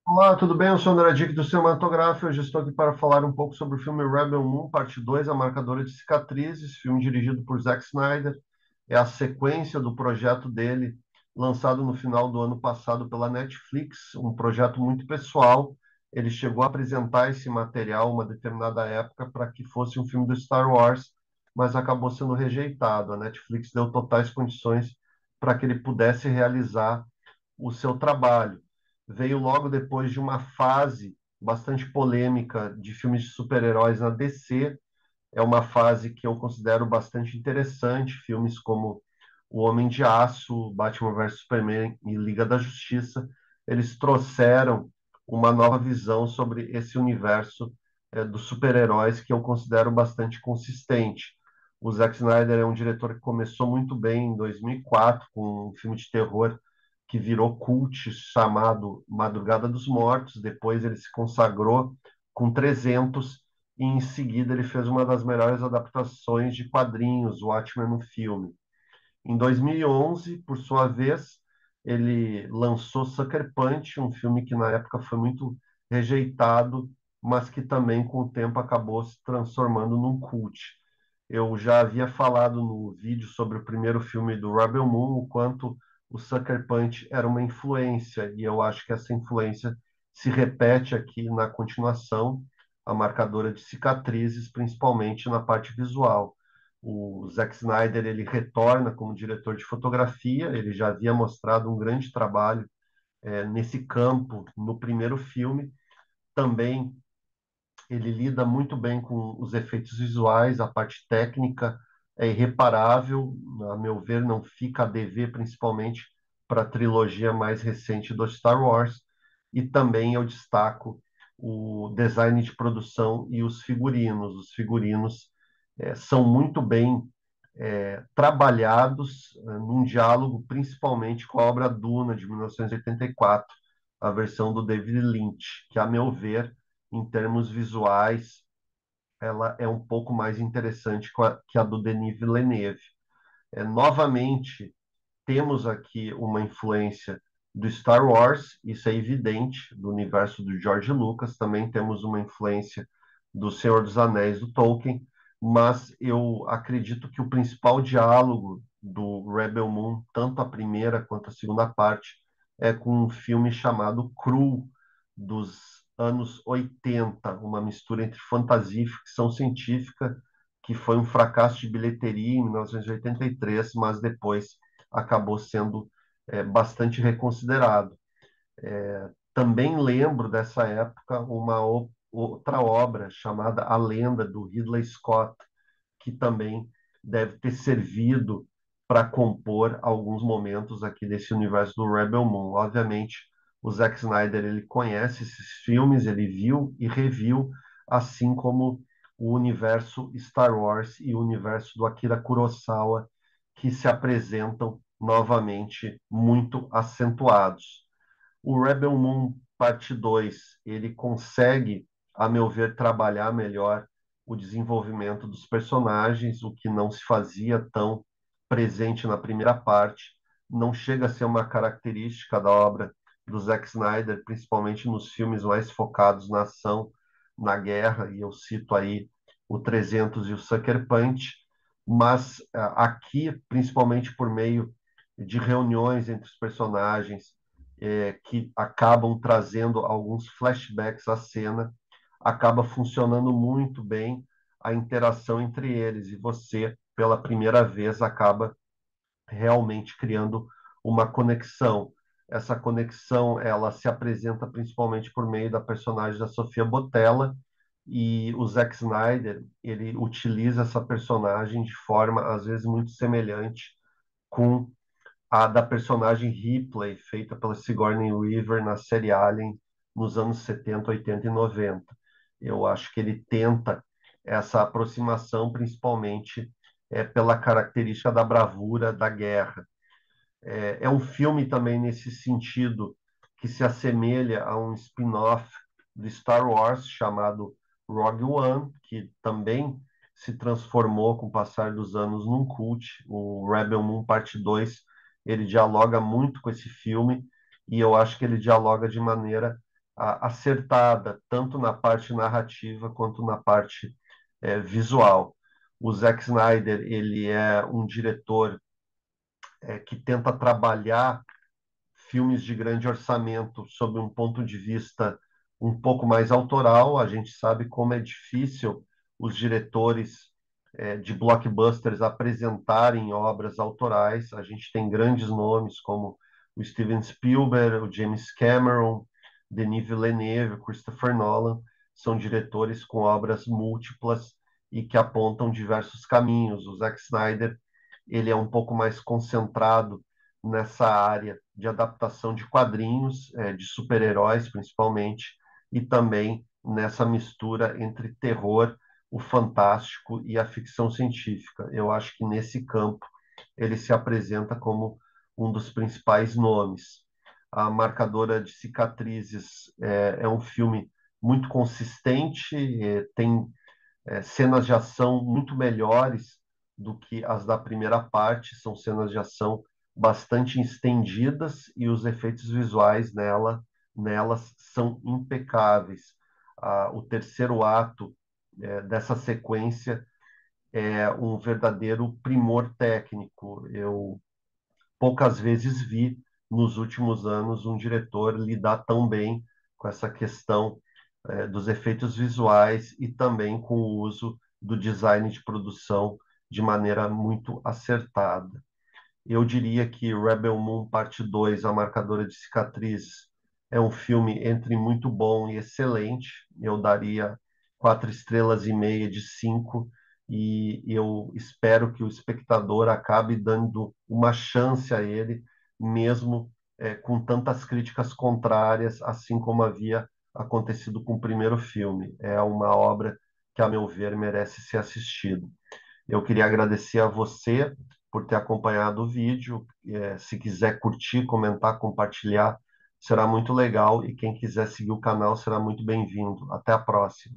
Olá, tudo bem? Eu sou André Dick do Cinematográfico. Hoje estou aqui para falar um pouco sobre o filme Rebel Moon, parte 2, A Marcadora de Cicatrizes, filme dirigido por Zack Snyder. É a sequência do projeto dele, lançado no final do ano passado pela Netflix, um projeto muito pessoal. Ele chegou a apresentar esse material uma determinada época para que fosse um filme do Star Wars, mas acabou sendo rejeitado. A Netflix deu totais condições para que ele pudesse realizar o seu trabalho. Veio logo depois de uma fase bastante polêmica de filmes de super-heróis na DC. É uma fase que eu considero bastante interessante. Filmes como O Homem de Aço, Batman vs Superman e Liga da Justiça, eles trouxeram uma nova visão sobre esse universo dos super-heróis que eu considero bastante consistente. O Zack Snyder é um diretor que começou muito bem em 2004 com um filme de terror que virou cult chamado Madrugada dos Mortos. Depois ele se consagrou com 300 e em seguida ele fez uma das melhores adaptações de quadrinhos, o Watchmen no filme. Em 2011, por sua vez, ele lançou Sucker Punch, um filme que na época foi muito rejeitado, mas que também com o tempo acabou se transformando num cult. Eu já havia falado no vídeo sobre o primeiro filme do Rebel Moon, o quanto o Sucker Punch era uma influência, e eu acho que essa influência se repete aqui na continuação, a marcadora de cicatrizes, principalmente na parte visual. O Zack Snyder ele retorna como diretor de fotografia, ele já havia mostrado um grande trabalho nesse campo no primeiro filme. Também ele lida muito bem com os efeitos visuais, a parte técnica é irreparável, a meu ver, não fica a dever, principalmente para a trilogia mais recente do Star Wars. E também eu destaco o design de produção e os figurinos. Os figurinos são muito bem trabalhados num diálogo, principalmente com a obra Duna, de 1984, a versão do David Lynch, que, a meu ver, em termos visuais, ela é um pouco mais interessante que a do Denis Villeneuve. Novamente, temos aqui uma influência do Star Wars, isso é evidente, do universo do George Lucas, também temos uma influência do Senhor dos Anéis, do Tolkien, mas eu acredito que o principal diálogo do Rebel Moon, tanto a primeira quanto a segunda parte, é com um filme chamado Cru, dos anos 80, uma mistura entre fantasia e ficção científica, que foi um fracasso de bilheteria em 1983, mas depois acabou sendo bastante reconsiderado. Também lembro dessa época uma outra obra chamada A Lenda, do Ridley Scott, que também deve ter servido para compor alguns momentos aqui desse universo do Rebel Moon. Obviamente, o Zack Snyder ele conhece esses filmes, ele viu e reviu, assim como o universo Star Wars e o universo do Akira Kurosawa, que se apresentam novamente muito acentuados. O Rebel Moon Parte 2 ele consegue, a meu ver, trabalhar melhor o desenvolvimento dos personagens, o que não se fazia tão presente na primeira parte. Não chega a ser uma característica da obra do Zack Snyder, principalmente nos filmes mais focados na ação, na guerra, e eu cito aí o 300 e o Sucker Punch, mas aqui, principalmente por meio de reuniões entre os personagens, que acabam trazendo alguns flashbacks à cena, acaba funcionando muito bem a interação entre eles, e você, pela primeira vez, acaba realmente criando uma conexão. Essa conexão, ela se apresenta principalmente por meio da personagem da Sofia Botella, e o Zack Snyder, ele utiliza essa personagem de forma, às vezes, muito semelhante com a da personagem Ripley, feita pela Sigourney Weaver na série Alien, nos anos 70, 80 e 90. Eu acho que ele tenta essa aproximação, principalmente pela característica da bravura da guerra. É um filme também nesse sentido que se assemelha a um spin-off do Star Wars chamado Rogue One, que também se transformou com o passar dos anos num cult. O Rebel Moon Parte 2, ele dialoga muito com esse filme, e eu acho que ele dialoga de maneira acertada, tanto na parte narrativa quanto na parte visual. O Zack Snyder, ele é um diretor que tenta trabalhar filmes de grande orçamento sob um ponto de vista um pouco mais autoral. A gente sabe como é difícil os diretores de blockbusters apresentarem obras autorais. A gente tem grandes nomes como o Steven Spielberg, o James Cameron, Denis Villeneuve, Christopher Nolan, são diretores com obras múltiplas e que apontam diversos caminhos. O Zack Snyder, ele é um pouco mais concentrado nessa área de adaptação de quadrinhos, de super-heróis principalmente, e também nessa mistura entre terror, o fantástico e a ficção científica. Eu acho que nesse campo ele se apresenta como um dos principais nomes. A Marcadora de Cicatrizes é um filme muito consistente, tem cenas de ação muito melhores do que as da primeira parte, são cenas de ação bastante estendidas e os efeitos visuais nelas são impecáveis. O terceiro ato dessa sequência é um verdadeiro primor técnico. Eu poucas vezes vi nos últimos anos um diretor lidar tão bem com essa questão dos efeitos visuais e também com o uso do design de produção de maneira muito acertada. Eu diria que Rebel Moon Parte 2, A Marcadora de Cicatrizes, é um filme entre muito bom e excelente. Eu daria 4 estrelas e meia de 5 e eu espero que o espectador acabe dando uma chance a ele, mesmo com tantas críticas contrárias, assim como havia acontecido com o primeiro filme. É uma obra que, a meu ver, merece ser assistida. Eu queria agradecer a você por ter acompanhado o vídeo. Se quiser curtir, comentar, compartilhar, será muito legal. E quem quiser seguir o canal será muito bem-vindo. Até a próxima.